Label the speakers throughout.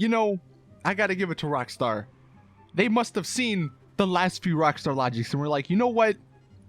Speaker 1: you know, I gotta give it to Rockstar. They must have seen the last few Rockstar Logics and were like, you know what?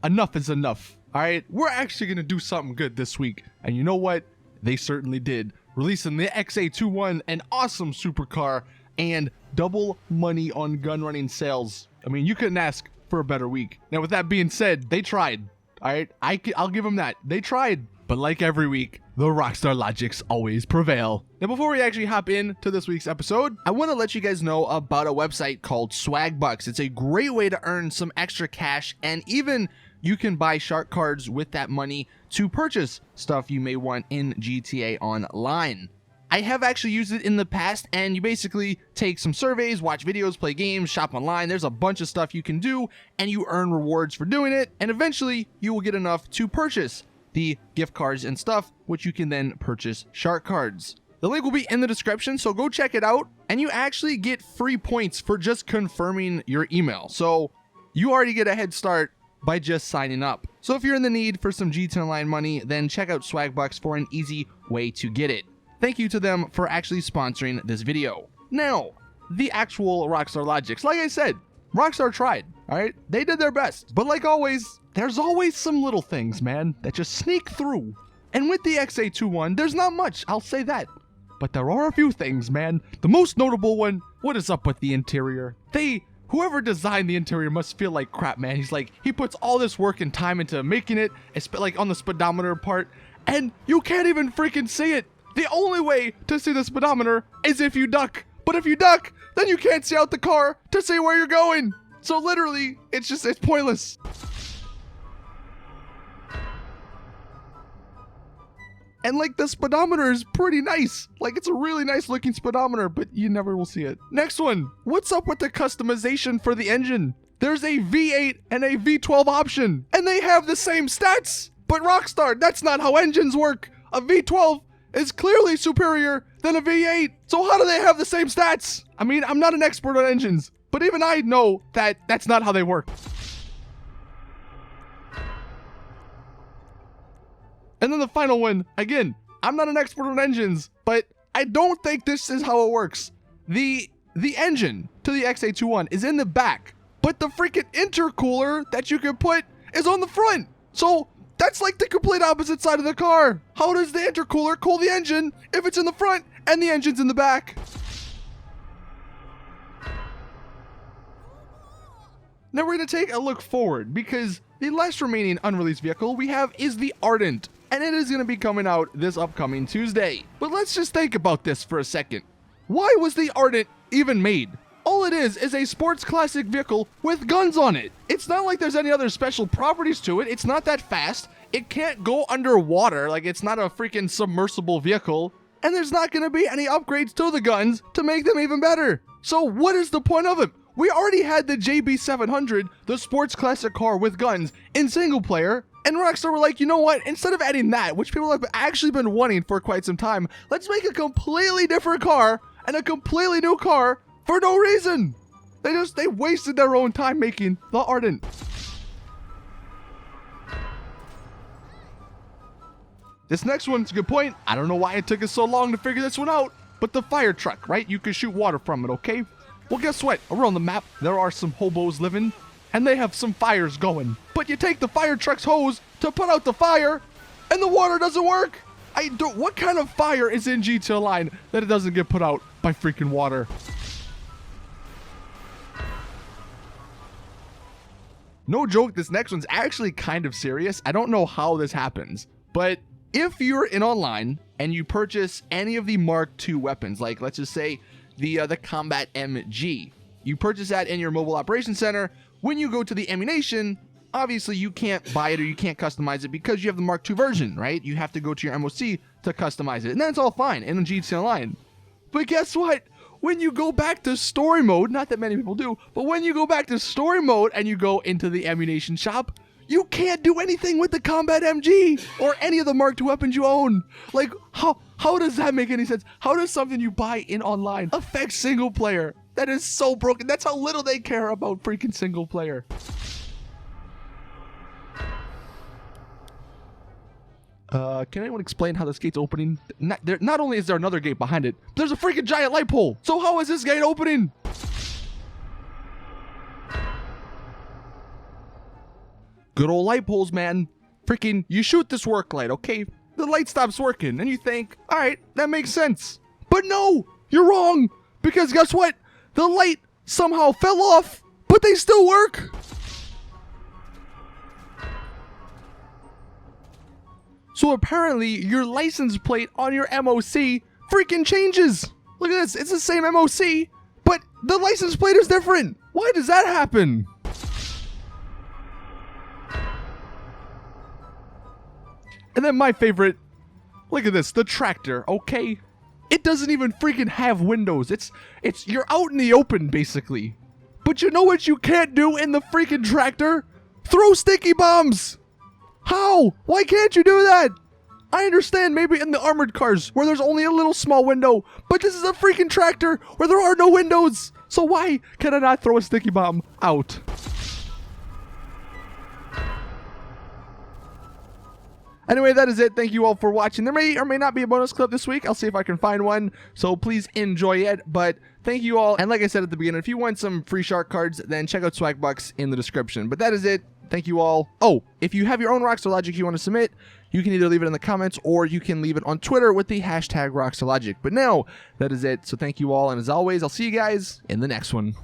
Speaker 1: Enough is enough. All right, we're actually gonna do something good this week. And you know what? They certainly did. Releasing the XA21, an awesome supercar, and double money on gun running sales. I mean, you couldn't ask for a better week. Now, with that being said, they tried. All right, I'll give them that. They tried. But like every week, the Rockstar Logics always prevail. Now, before we actually hop into this week's episode, I want to let you guys know about a website called Swagbucks. It's a great way to earn some extra cash, and even you can buy shark cards with that money to purchase stuff you may want in GTA Online. I have actually used it in the past, and you basically take some surveys, watch videos, play games, shop online. There's a bunch of stuff you can do, and you earn rewards for doing it, and eventually you will get enough to purchase the gift cards and stuff, which you can then purchase shark cards. The link will be in the description, so go check it out, and you actually get free points for just confirming your email. So you already get a head start by just signing up. So if you're in the need for some GTA Online money, then check out Swagbucks for an easy way to get it. Thank you to them for actually sponsoring this video. Now, the actual Rockstar Logics. Like I said, Rockstar tried, all right? They did their best. But like always, there's always some little things, man, that just sneak through. And with the XA21, there's not much, I'll say that. But there are a few things, man. The most notable one, what is up with the interior? Whoever designed the interior must feel like crap, man. He puts all this work and time into making it, like on the speedometer part, and you can't even freaking see it. The only way to see the speedometer is if you duck. But if you duck, then you can't see out the car to see where you're going. So literally, it's pointless. And like the speedometer is pretty nice. Like it's a really nice looking speedometer, but you never will see it. Next one, what's up with the customization for the engine? There's a V8 and a V12 option, and they have the same stats. But Rockstar, that's not how engines work. A V12 is clearly superior than a V8. So how do they have the same stats? I mean, I'm not an expert on engines, but even I know that that's not how they work. And then the final one, again, I'm not an expert on engines, but I don't think this is how it works. The engine to the XA21 is in the back, but the freaking intercooler that you can put is on the front. So that's like the complete opposite side of the car. How does the intercooler cool the engine if it's in the front and the engine's in the back? Now we're going to take a look forward, because the last remaining unreleased vehicle we have is the Ardent, and it is going to be coming out this upcoming Tuesday. But let's just think about this for a second. Why was the Ardent even made? All it is a sports classic vehicle with guns on it. It's not like there's any other special properties to it. It's not that fast. It can't go underwater. Like, it's not a freaking submersible vehicle. And there's not going to be any upgrades to the guns to make them even better. So what is the point of it? We already had the JB700, the sports classic car with guns, in single player. And Rockstar were like, you know what? Instead of adding that, which people have actually been wanting for quite some time, let's make a completely different car and a completely new car for no reason. They wasted their own time making the Ardent. This next one's a good point. I don't know why it took us so long to figure this one out, but the fire truck, right? You can shoot water from it, okay? Well, guess what? Around the map, there are some hobos living, and they have some fires going. But you take the fire truck's hose to put out the fire, and the water doesn't work. What kind of fire is in GTA Online that it doesn't get put out by freaking water? No joke, this next one's actually kind of serious. I don't know how this happens, but if you're in online and you purchase any of the Mark II weapons, like let's just say the Combat MG, you purchase that in your mobile operations center. When you go to the ammunition, obviously you can't buy it or you can't customize it because you have the Mark II version, right? You have to go to your MOC to customize it, and that's all fine in GTA Online. But guess what? When you go back to story mode, not that many people do, but when you go back to story mode and you go into the ammunition shop, you can't do anything with the Combat MG or any of the Mark II weapons you own. Like, how does that make any sense? How does something you buy in online affect single player? That is so broken. That's how little they care about freaking single player. Can anyone explain how this gate's opening? Not only is there another gate behind it, there's a freaking giant light pole. So how is this gate opening? Good old light poles, man. Freaking, you shoot this work light, okay? The light stops working, and you think, all right, that makes sense. But no, you're wrong. Because guess what? The light somehow fell off, but they still work. So apparently your license plate on your MOC freaking changes. Look at this. It's the same MOC, but the license plate is different. Why does that happen? And then my favorite, look at this, the tractor, okay? It doesn't even freaking have windows. It's you're out in the open basically. But you know what you can't do in the freaking tractor? Throw sticky bombs. How? Why can't you do that? I understand maybe in the armored cars where there's only a little small window, but this is a freaking tractor where there are no windows. So why can I not throw a sticky bomb out? Anyway, that is it. Thank you all for watching. There may or may not be a bonus clip this week. I'll see if I can find one. So please enjoy it. But thank you all. And like I said at the beginning, if you want some free shark cards, then check out Swagbucks in the description. But that is it. Thank you all. Oh, if you have your own Rockstar Logic you want to submit, you can either leave it in the comments or you can leave it on Twitter with the hashtag Rockstar Logic. But now, that is it. So thank you all. And as always, I'll see you guys in the next one.